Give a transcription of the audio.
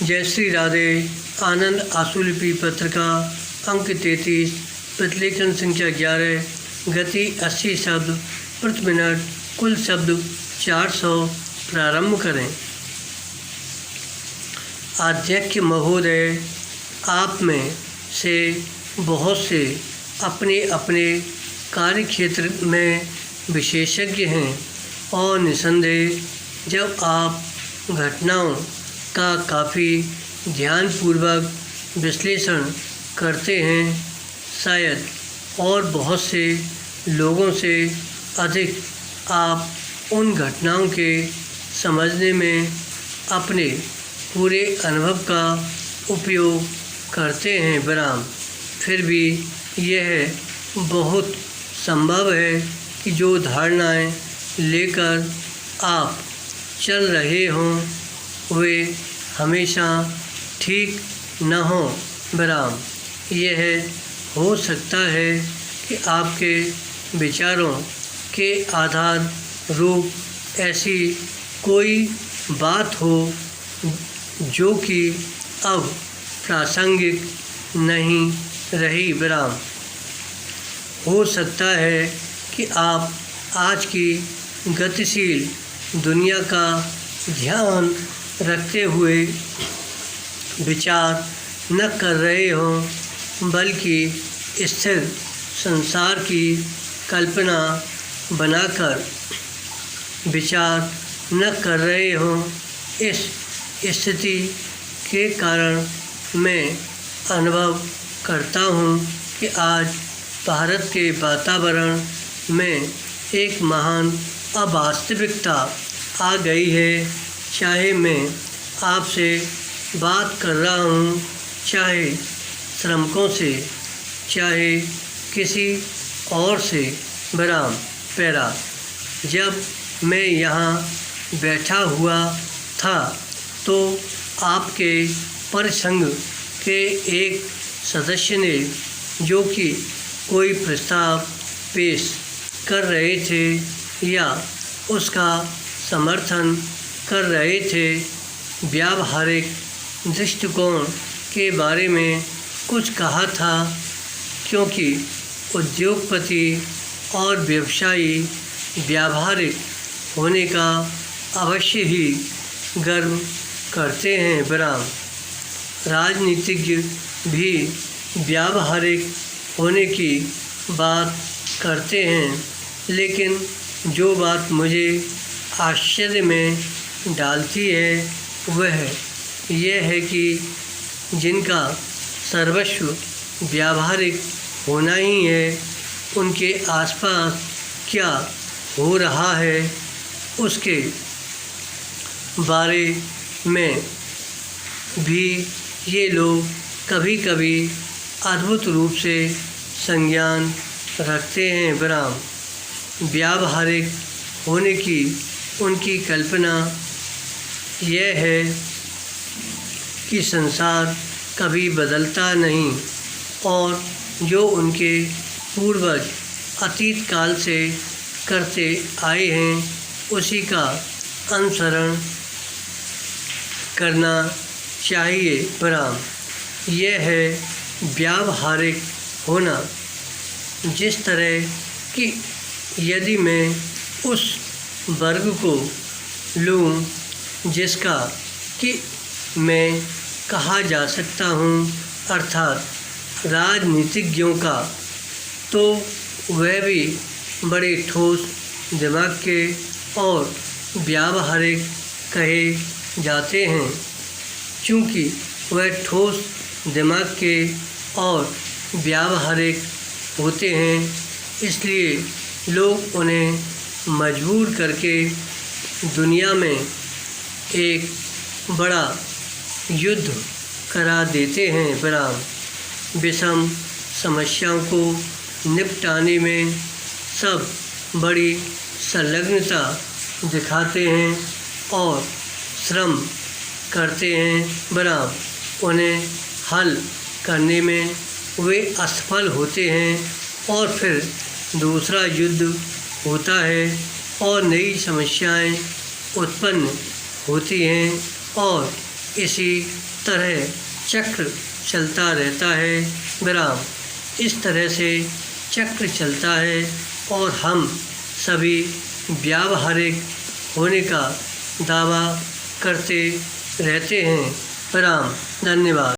जय श्री राधे। आनंद आशुलिपि पत्रिका अंक 33, प्रतिलेखन संख्या 11, गति 80 शब्द प्रति मिनट, कुल शब्द 400। प्रारंभ करें। अध्यक्ष महोदय, आप में से बहुत से अपने अपने कार्यक्षेत्र में विशेषज्ञ हैं और निसंदेह जब आप घटनाओं का काफ़ी ध्यानपूर्वक विश्लेषण करते हैं, शायद और बहुत से लोगों से अधिक आप उन घटनाओं के समझने में अपने पूरे अनुभव का उपयोग करते हैं। विराम। फिर भी यह बहुत संभव है कि जो धारणाएं लेकर आप चल रहे हों वे हमेशा ठीक न हों। विराम। यह हो सकता है कि आपके विचारों के आधार रूप ऐसी कोई बात हो जो कि अब प्रासंगिक नहीं रही। विराम। हो सकता है कि आप आज की गतिशील दुनिया का ध्यान रखते हुए विचार न कर रहे हों, बल्कि स्थिर संसार की कल्पना बनाकर विचार न कर रहे हों। इस स्थिति के कारण मैं अनुभव करता हूँ कि आज भारत के वातावरण में एक महान अवास्तविकता आ गई है। चाहे मैं आपसे बात कर रहा हूँ, चाहे श्रमिकों से, चाहे किसी और से। विराम। पैरा। जब मैं यहाँ बैठा हुआ था तो आपके परिसंघ के एक सदस्य ने, जो कि कोई प्रस्ताव पेश कर रहे थे या उसका समर्थन कर रहे थे, व्यावहारिक दृष्टिकोण के बारे में कुछ कहा था, क्योंकि उद्योगपति और व्यवसायी व्यावहारिक होने का अवश्य ही गर्व करते हैं। विराम। राजनीतिज्ञ भी व्यावहारिक होने की बात करते हैं, लेकिन जो बात मुझे आश्चर्य में डालती है वह यह है कि जिनका सर्वस्व व्यावहारिक होना ही है, उनके आसपास क्या हो रहा है उसके बारे में भी ये लोग कभी कभी अद्भुत रूप से संज्ञान रखते हैं। विराम। व्यावहारिक होने की उनकी कल्पना यह है कि संसार कभी बदलता नहीं और जो उनके पूर्वज अतीत काल से करते आए हैं उसी का अनुसरण करना चाहिए। विराम। यह है व्यावहारिक होना। जिस तरह कि यदि मैं उस वर्ग को लूँ जिसका कि मैं कहा जा सकता हूँ, अर्थात राजनीतिज्ञों का, तो वह भी बड़े ठोस दिमाग के और व्यावहारिक कहे जाते हैं। चूँकि वह ठोस दिमाग के और व्यावहारिक होते हैं, इसलिए लोग उन्हें मजबूर करके दुनिया में एक बड़ा युद्ध करा देते हैं। विराम। विषम समस्याओं को निपटाने में सब बड़ी संलग्नता दिखाते हैं और श्रम करते हैं। विराम। उन्हें हल करने में वे असफल होते हैं और फिर दूसरा युद्ध होता है और नई समस्याएं उत्पन्न होती हैं और इसी तरह चक्र चलता रहता है। विराम। इस तरह से चक्र चलता है और हम सभी व्यावहारिक होने का दावा करते रहते हैं। विराम। धन्यवाद।